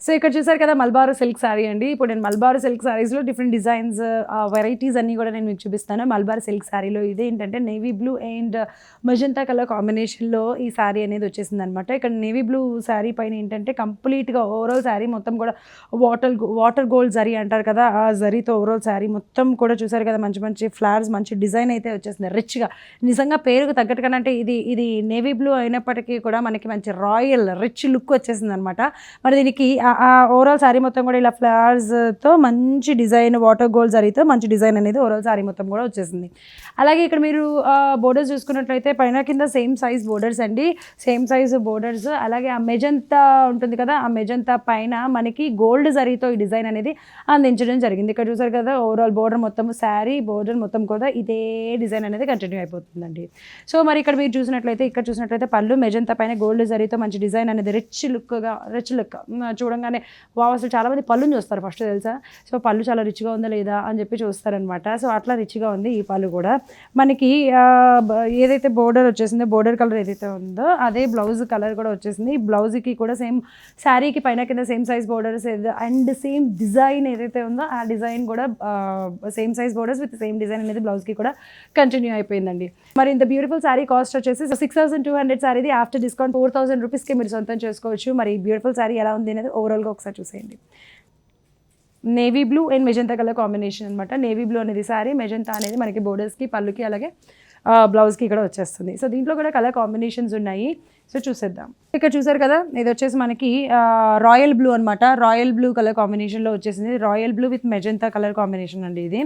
So ఇక్కడ చూసారు కదా మల్బార్ సిల్క్ శారీ అండి. ఇప్పుడు నేను మల్బార్ సిల్క్ శారీస్లో డిఫరెంట్ డిజైన్స్ వెరైటీస్ అన్నీ కూడా నేను మీకు చూపిస్తాను. మల్బార్ సిల్క్ శారీలో ఇదేంటంటే navy blue and magenta colour కాంబినేషన్లో ఈ శారీ అనేది వచ్చేసింది అనమాట. ఇక్కడ నేవీ బ్లూ శారీ పైన ఏంటంటే కంప్లీట్గా ఓవరాల్ శారీ మొత్తం కూడా వాటర్ గోల్డ్ జరీ అంటారు కదా, ఆ జరీతో ఓవరాల్ శారీ మొత్తం కూడా చూసారు కదా మంచి మంచి ఫ్లవర్స్, మంచి డిజైన్ అయితే వచ్చేసింది రిచ్గా. నిజంగా పేరుకు తగ్గట్టుగానంటే ఇది నేవీ బ్లూ అయినప్పటికీ కూడా మనకి మంచి రాయల్ రిచ్ లుక్ వచ్చేసింది అనమాట. మరి దీనికి ఆ ఓవరాల్ శారీ మొత్తం కూడా ఇలా ఫ్లవర్స్తో మంచి డిజైన్, వాటర్ గోల్డ్ జరీతో మంచి డిజైన్ అనేది ఓవరాల్ శారీ మొత్తం కూడా వచ్చేసింది. అలాగే ఇక్కడ మీరు బోర్డర్స్ చూసుకున్నట్లయితే పైన కింద సేమ్ సైజ్ బోర్డర్స్ అండి, సేమ్ సైజ్ బోర్డర్స్. అలాగే ఆ మెజంతా ఉంటుంది కదా, ఆ మెజంతా పైన మనకి గోల్డ్ జరీతో ఈ డిజైన్ అనేది అందించడం జరిగింది. ఇక్కడ చూసారు కదా ఓవరాల్ బోర్డర్ మొత్తం శారీ బోర్డర్ మొత్తం కూడా ఇదే డిజైన్ అనేది కంటిన్యూ అయిపోతుందండి. సో మరి ఇక్కడ మీరు చూసినట్లయితే పళ్ళు మెజంతా పైన గోల్డ్ జరీతో మంచి డిజైన్ అనేది రిచ్ లుక్ చూడంగానే వావ్, అసలు చాలామంది పళ్ళుని చూస్తారు ఫస్ట్ తెలుసా. సో పళ్ళు చాలా రిచ్గా ఉందా లేదా అని చెప్పి చూస్తారనమాట. సో అట్లా రిచ్గా ఉంది ఈ పళ్ళు కూడా. మనకి ఏదైతే బోర్డర్ వచ్చేసిందో, బోర్డర్ కలర్ ఏదైతే ఉందో అదే బ్లౌజ్ కలర్ కూడా వచ్చేసింది. ఈ బ్లౌజ్కి కూడా సేమ్ శారీకి పైన కింద same size borders and same design ఏదైతే ఉందో ఆ డిజైన్ కూడా same size borders with same design అనేది బ్లౌజ్కి కూడా కంటిన్యూ అయిపోయిందండి. మరి ఇంత బ్యూటిఫుల్ శారీ కాస్ట్ వచ్చేసి 6200 శారీది ఆఫ్టర్ డిస్కౌంట్ 4000 రూపీస్కి మీరు సొంతం చేసుకోవచ్చు. మరి ఈ బ్యూటిఫుల్ శారీ ఎలా ఉంది అనేది ఓవరాల్గా ఒకసారి చూసేయండి. Navy blue and magenta colour combination అనమాట. నేవీ బ్లూ అనేది శారీ, మెజంతా అనేది మనకి బోర్డర్స్కి పళ్ళుకి అలాగే బ్లౌజ్కి ఇక్కడ వచ్చేస్తుంది. సో దీంట్లో కూడా కలర్ కాంబినేషన్స్ ఉన్నాయి. సో చూసేద్దాం. ఇక్కడ చూసారు కదా ఇది వచ్చేసి మనకి రాయల్ బ్లూ అనమాట. రాయల్ బ్లూ కలర్ కాంబినేషన్లో వచ్చేసింది. Royal blue with magenta colour combination అండి ఇది.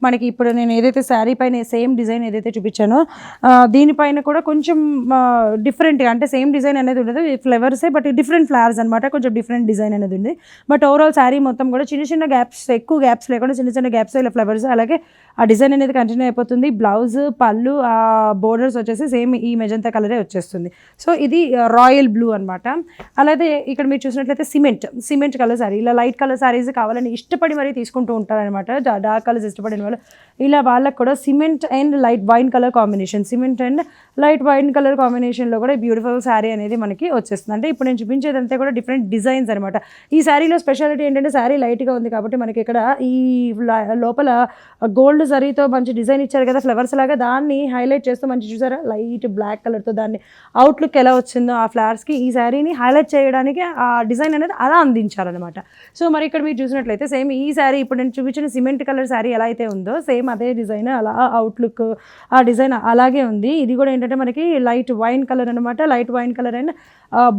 మనకి ఇప్పుడు నేను ఏదైతే శారీ పైన సేమ్ డిజైన్ ఏదైతే చూపించానో దీనిపైన కూడా కొంచెం డిఫరెంట్గా, అంటే సేమ్ డిజైన్ అనేది ఉండదు, ఫ్లవర్సే బట్ డిఫరెంట్ ఫ్లవర్స్ అనమాట. కొంచెం డిఫరెంట్ డిజైన్ అనేది ఉంది. బట్ ఓవరాల్ శారీ మొత్తం కూడా చిన్న చిన్న గ్యాప్స్, ఎక్కువ గ్యాప్స్ లేకుండా చిన్న చిన్న గ్యాప్స్ ఇలా ఫ్లవర్స్, అలాగే ఆ డిజైన్ అనేది కంటిన్యూ అయిపోతుంది. బ్లౌజ్ పళ్ళు బోర్డర్స్ వచ్చేసి సేమ్ ఈ మెజంతా కలరే వచ్చేస్తుంది. సో ఇది రాయల్ బ్లూ అనమాట. అలాగే ఇక్కడ మీరు చూసినట్లయితే సిమెంట్ కలర్ శారీ, ఇలా లైట్ కలర్ శారీస్ కావాలని ఇష్టపడి మరీ తీసుకుంటూ ఉంటారనమాట. డార్క్ కలర్స్ ఇష్టపడిన వాళ్ళు ఇలా వాళ్ళకి కూడా cement and light wine colour combination, cement and light wine colour కాంబినేషన్లో కూడా బ్యూటిఫుల్ శారీ అనేది మనకి వచ్చేస్తుంది. అంటే ఇప్పుడు నేను చూపించేదంతా కూడా డిఫరెంట్ డిజైన్స్ అనమాట. ఈ శారీలో స్పెషాలిటీ ఏంటంటే శారీ లైట్గా ఉంది కాబట్టి మనకి ఇక్కడ ఈ లోపల గోల్డ్ జరీతో మంచి డిజైన్ ఇచ్చారు కదా ఫ్లవర్స్ లాగా, దాన్ని హైలైట్ చేస్తూ మంచి చూసారా లైట్ బ్లాక్ కలర్తో దాన్ని అవుట్లుక్ ఎలా వచ్చిందో ఆ ఫ్లవర్స్కి ఈ శారీని హైలైట్ చేయడానికి ఆ డిజైన్ అనేది అలా అందించారనమాట. సో మరి ఇక్కడ మీరు చూసినట్లయితే సేమ్ ఈ శారీ ఇప్పుడు నేను చూపించిన సిమెంట్ కలర్ శారీ ఎలా అయితే ఉందో సేమ్ అదే డిజైన్, అలా అవుట్లుక్ ఆ డిజైన్ అలాగే ఉంది. ఇది కూడా ఏంటంటే మనకి లైట్ వైన్ కలర్ అనమాట. Light wine colour and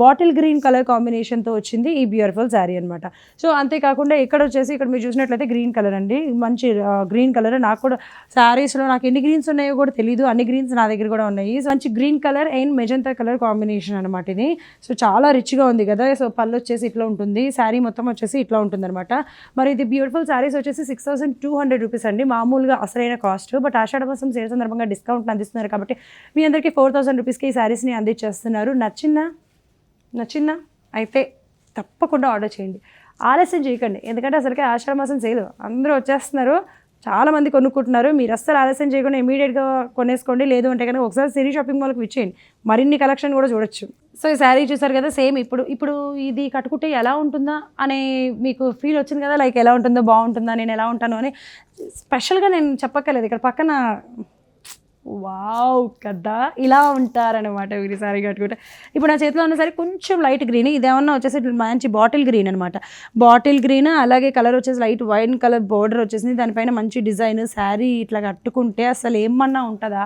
bottle green colour కాంబినేషన్తో వచ్చింది ఈ బ్యూటిఫుల్ శారీ అనమాట. సో అంతేకాకుండా ఇక్కడ వచ్చేసి ఇక్కడ మీరు చూసినట్లయితే గ్రీన్ కలర్ అండి, మంచి గ్రీన్ కలర్. నాకు కూడా శారీస్లో నాకు ఎన్ని గ్రీన్స్ ఉన్నాయో కూడా తెలియదు, అన్ని గ్రీన్స్ నా దగ్గర కూడా ఉన్నాయి. మంచి green colour and magenta colour combination అనమాట ఇది. సో చాలా రిచ్గా ఉంది కదా. సో పళ్ళు వచ్చేసి ఇట్లా ఉంటుంది, శారీ మొత్తం వచ్చేసి ఇట్లా ఉంటుంది అనమాట. మరి ఇది బ్యూటిఫుల్ శారీస్ వచ్చేసి 6200 రూపీస్ అండి, మామూలుగా అసలైన కాస్ట్. బట్ ఆషాఢ మాసం సేల్ సందర్భంగా డిస్కౌంట్ అందిస్తున్నారు కాబట్టి మీ అందరికీ 4000 రూపీస్కి ఈ శారీస్ని అందించేస్తున్నారు. నచ్చిందా అయితే తప్పకుండా ఆర్డర్ చేయండి, ఆలస్యం చేయకండి. ఎందుకంటే అసలుకే ఆషాఢ మాసం సేల్ అందరూ వచ్చేస్తున్నారు, చాలామంది కొనుక్కుంటున్నారు. మీరు అస్సలు ఆలస్యం చేయకుండా ఇమీడియట్గా కొనేసుకోండి. లేదు అంటే కనుక ఒకసారి సిరీ షాపింగ్ మాల్కి విచ్చేయండి, మరిన్ని కలెక్షన్ కూడా చూడొచ్చు. సో ఈ శారీ చూసారు కదా సేమ్ ఇప్పుడు ఇది కట్టుకుంటే ఎలా ఉంటుందా అనే మీకు ఫీల్ వచ్చింది కదా, లైక్ ఎలా ఉంటుందో, బాగుంటుందా, నేను ఎలా ఉంటాను అని స్పెషల్గా నేను చెప్పక్కర్లేదు. ఇక్కడ పక్కన వావ్ కదా ఇలా ఉంటారనమాట వీరి శారీ కట్టుకుంటే. ఇప్పుడు నా చేతిలో ఉన్న సారీ కొంచెం లైట్ గ్రీన్, ఇదేమన్నా వచ్చేసి మంచి బాటిల్ గ్రీన్ అనమాట. బాటిల్ గ్రీన్ అలాగే కలర్ వచ్చేసి లైట్ వైన్ కలర్ బోర్డర్ వచ్చేసింది, దానిపైన మంచి డిజైన్. శారీ ఇట్లా కట్టుకుంటే అసలు ఏమన్నా ఉంటుందా,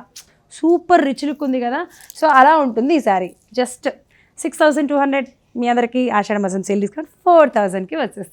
సూపర్ రిచ్ లుక్ ఉంది కదా. సో అలా ఉంటుంది ఈ శారీ. జస్ట్ 6200 మీ అందరికీ ఆషాఢ మాసం సేల్ డిస్కౌంట్ 4000కి వచ్చేస్తుంది.